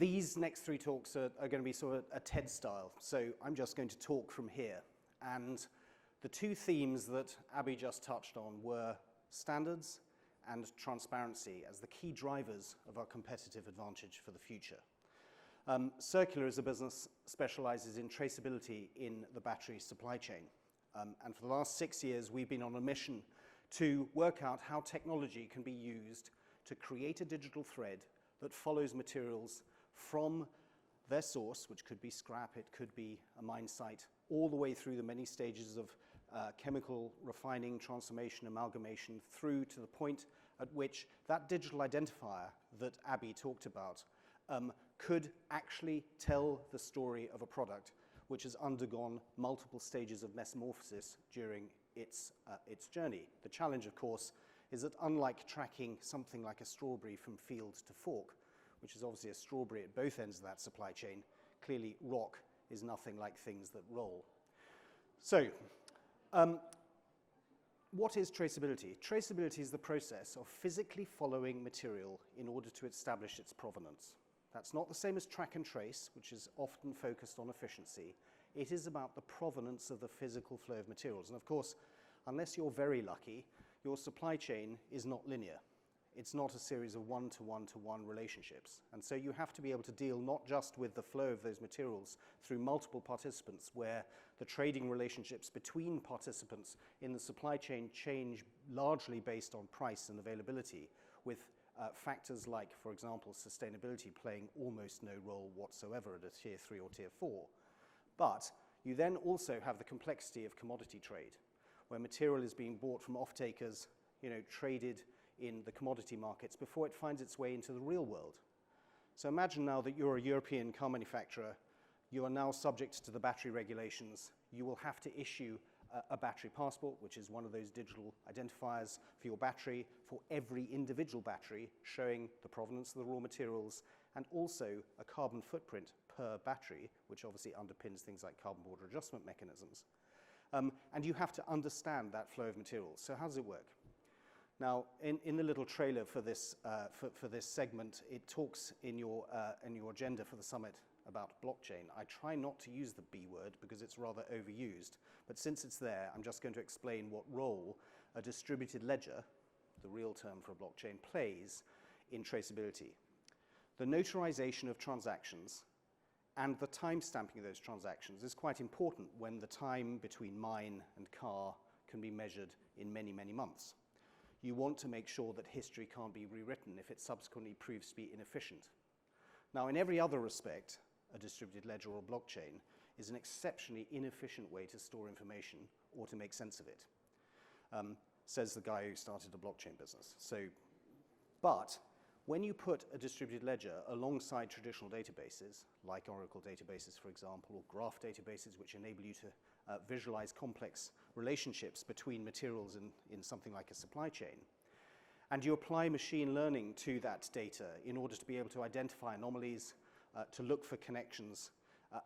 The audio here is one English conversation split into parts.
These next three talks are going to be sort of a TED style, so I'm just going to talk from here. And the two themes that Abby just touched on were standards and transparency as the key drivers of our competitive advantage for the future. Circulor as a business specializes in traceability in the battery supply chain. And for the last 6 years, we've been on a mission to work out how technology can be used to create a digital thread that follows materials from their source, which could be scrap, it could be a mine site, all the way through the many stages of chemical refining, transformation, amalgamation, through to the point at which that digital identifier that Abby talked about could actually tell the story of a product which has undergone multiple stages of metamorphosis during its journey. The challenge, of course, is that unlike tracking something like a strawberry from field to fork, which is obviously a strawberry at both ends of that supply chain, clearly rock is nothing like things that roll. So, what is traceability? Traceability is the process of physically following material in order to establish its provenance. That's not the same as track and trace, which is often focused on efficiency. It is about the provenance of the physical flow of materials. And of course, unless you're very lucky, your supply chain is not linear. It's not a series of one-to-one-to-one relationships. And so you have to be able to deal not just with the flow of those materials through multiple participants, where the trading relationships between participants in the supply chain change largely based on price and availability, with factors like, for example, sustainability playing almost no role whatsoever at a tier 3 or tier 4. But you then also have the complexity of commodity trade, where material is being bought from off-takers, traded in the commodity markets before it finds its way into the real world. So imagine now that you're a European car manufacturer, you are now subject to the battery regulations. You will have to issue a battery passport, which is one of those digital identifiers for your battery, for every individual battery, showing the provenance of the raw materials, and also a carbon footprint per battery, which obviously underpins things like carbon border adjustment mechanisms. And you have to understand that flow of materials. So how does it work? Now, in the little trailer for this segment, it talks in your agenda for the summit about blockchain. I try not to use the B word because it's rather overused, but since it's there, I'm just going to explain what role a distributed ledger, the real term for a blockchain, plays in traceability. The notarization of transactions and the time stamping of those transactions is quite important when the time between mine and car can be measured in many, many months. You want to make sure that history can't be rewritten if it subsequently proves to be inefficient. Now, in every other respect, a distributed ledger or blockchain is an exceptionally inefficient way to store information or to make sense of it, says the guy who started a blockchain business. But when you put a distributed ledger alongside traditional databases, like Oracle databases, for example, or graph databases, which enable you to visualize complex relationships between materials in something like a supply chain, and you apply machine learning to that data in order to be able to identify anomalies, to look for connections,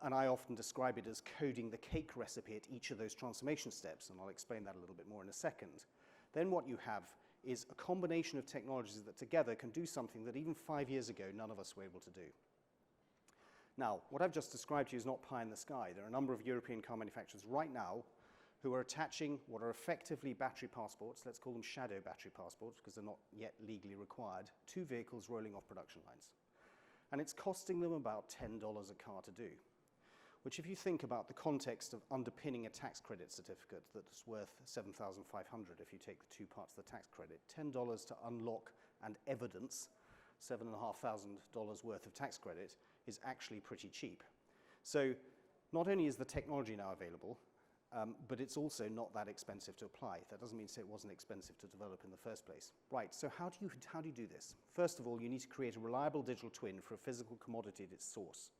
and I often describe it as coding the cake recipe at each of those transformation steps, and I'll explain that a little bit more in a second. Then what you have is a combination of technologies that together can do something that even 5 years ago none of us were able to do. Now, what I've just described to you is not pie in the sky. There are a number of European car manufacturers right now who are attaching what are effectively battery passports, let's call them shadow battery passports because they're not yet legally required, to vehicles rolling off production lines. And it's costing them about $10 a car to do, which if you think about the context of underpinning a tax credit certificate that's worth $7,500 if you take the two parts of the tax credit, $10 to unlock and evidence $7,500 worth of tax credit is actually pretty cheap. So not only is the technology now available, but it's also not that expensive to apply. That doesn't mean to say it wasn't expensive to develop in the first place. Right, so how do you do this? First of all, you need to create a reliable digital twin for a physical commodity at its source.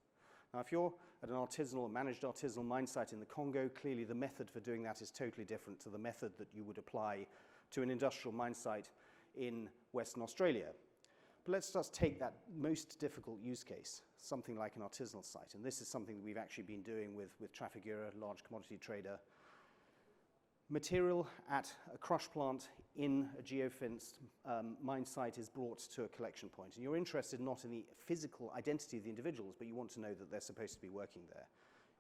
Now, if you're at an artisanal, managed artisanal mine site in the Congo, clearly the method for doing that is totally different to the method that you would apply to an industrial mine site in Western Australia. But let's just take that most difficult use case, something like an artisanal site. And this is something that we've actually been doing with Trafigura, a large commodity trader. Material at a crush plant in a geofenced mine site is brought to a collection point. And you're interested not in the physical identity of the individuals, but you want to know that they're supposed to be working there.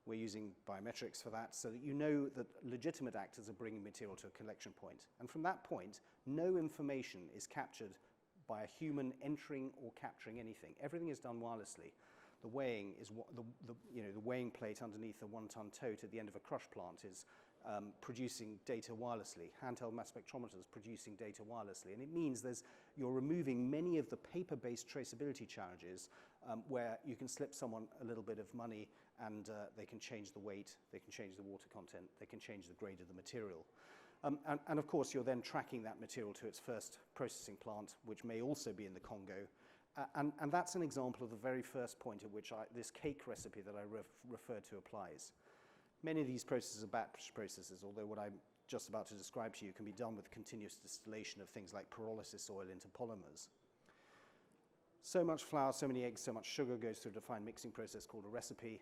We're using biometrics for that so that you know that legitimate actors are bringing material to a collection point. And from that point, no information is captured by a human entering or capturing anything. Everything is done wirelessly. The weighing is the weighing plate underneath a 1-ton tote at the end of a crush plant is producing data wirelessly. Handheld mass spectrometers producing data wirelessly. And it means you're removing many of the paper-based traceability challenges where you can slip someone a little bit of money and they can change the weight, they can change the water content, they can change the grade of the material. And of course, you're then tracking that material to its first processing plant, which may also be in the Congo. And that's an example of the very first point at which this cake recipe that I referred to applies. Many of these processes are batch processes, although what I'm just about to describe to you can be done with continuous distillation of things like pyrolysis oil into polymers. So much flour, so many eggs, so much sugar goes through a defined mixing process called a recipe,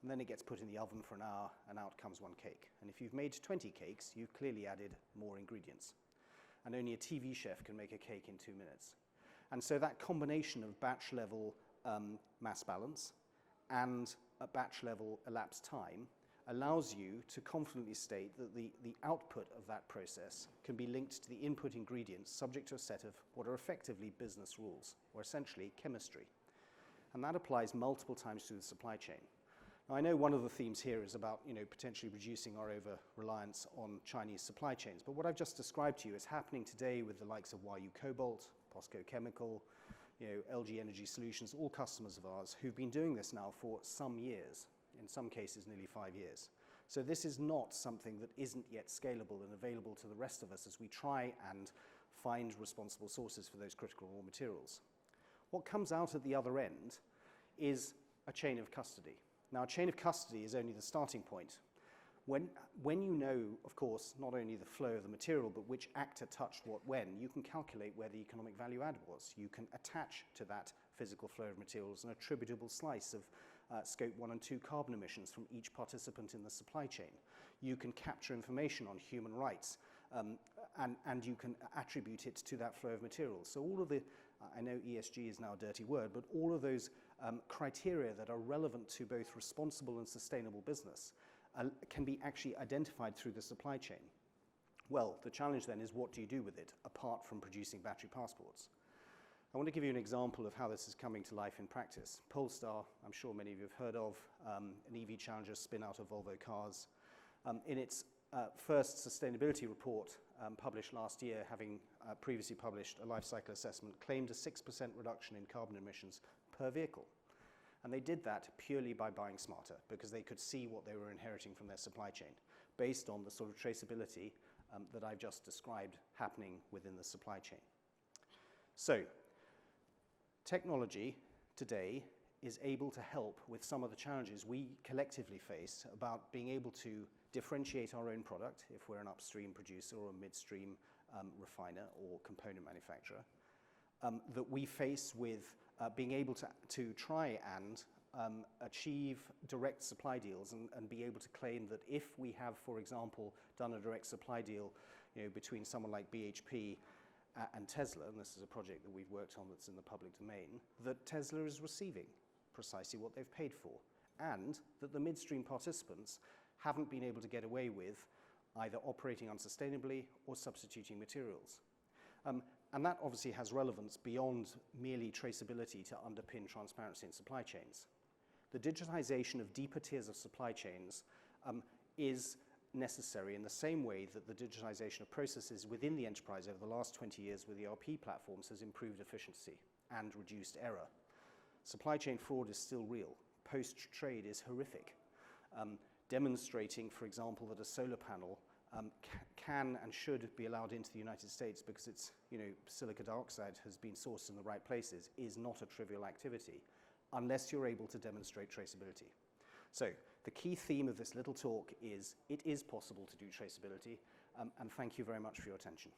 and then it gets put in the oven for an hour, and out comes one cake. And if you've made 20 cakes, you've clearly added more ingredients. And only a TV chef can make a cake in 2 minutes. And so that combination of batch level mass balance and a batch level elapsed time allows you to confidently state that the output of that process can be linked to the input ingredients subject to a set of what are effectively business rules, or essentially chemistry. And that applies multiple times through the supply chain. Now, I know one of the themes here is about potentially reducing our over-reliance on Chinese supply chains, but what I've just described to you is happening today with the likes of YU Cobalt, POSCO Chemical, LG Energy Solutions, all customers of ours who've been doing this now for some years, in some cases nearly 5 years. So this is not something that isn't yet scalable and available to the rest of us as we try and find responsible sources for those critical raw materials. What comes out at the other end is a chain of custody. Now, a chain of custody is only the starting point. When you know, of course, not only the flow of the material, but which actor touched what when, you can calculate where the economic value add was. You can attach to that physical flow of materials an attributable slice of scope 1 and 2 carbon emissions from each participant in the supply chain. You can capture information on human rights, and you can attribute it to that flow of materials. So all of the, I know ESG is now a dirty word, but all of those criteria that are relevant to both responsible and sustainable business can be actually identified through the supply chain. Well, the challenge then is what do you do with it, apart from producing battery passports? I want to give you an example of how this is coming to life in practice. Polestar, I'm sure many of you have heard of, an EV challenger spin out of Volvo Cars. In its first sustainability report published last year, having previously published a life cycle assessment, claimed a 6% reduction in carbon emissions per vehicle. And they did that purely by buying smarter, because they could see what they were inheriting from their supply chain, based on the sort of traceability that I've just described happening within the supply chain. So, technology today is able to help with some of the challenges we collectively face about being able to differentiate our own product, if we're an upstream producer or a midstream refiner or component manufacturer, that we face with being able to try and achieve direct supply deals and be able to claim that if we have, for example, done a direct supply deal between someone like BHP and Tesla, and this is a project that we've worked on that's in the public domain, that Tesla is receiving precisely what they've paid for, and that the midstream participants haven't been able to get away with either operating unsustainably or substituting materials. And that obviously has relevance beyond merely traceability to underpin transparency in supply chains. The digitization of deeper tiers of supply chains is necessary in the same way that the digitization of processes within the enterprise over the last 20 years with ERP platforms has improved efficiency and reduced error. Supply chain fraud is still real. Post-trade is horrific. Demonstrating, for example, that a solar panel can and should be allowed into the United States because its silica dioxide has been sourced in the right places is not a trivial activity unless you're able to demonstrate traceability. So the key theme of this little talk is it is possible to do traceability, and thank you very much for your attention.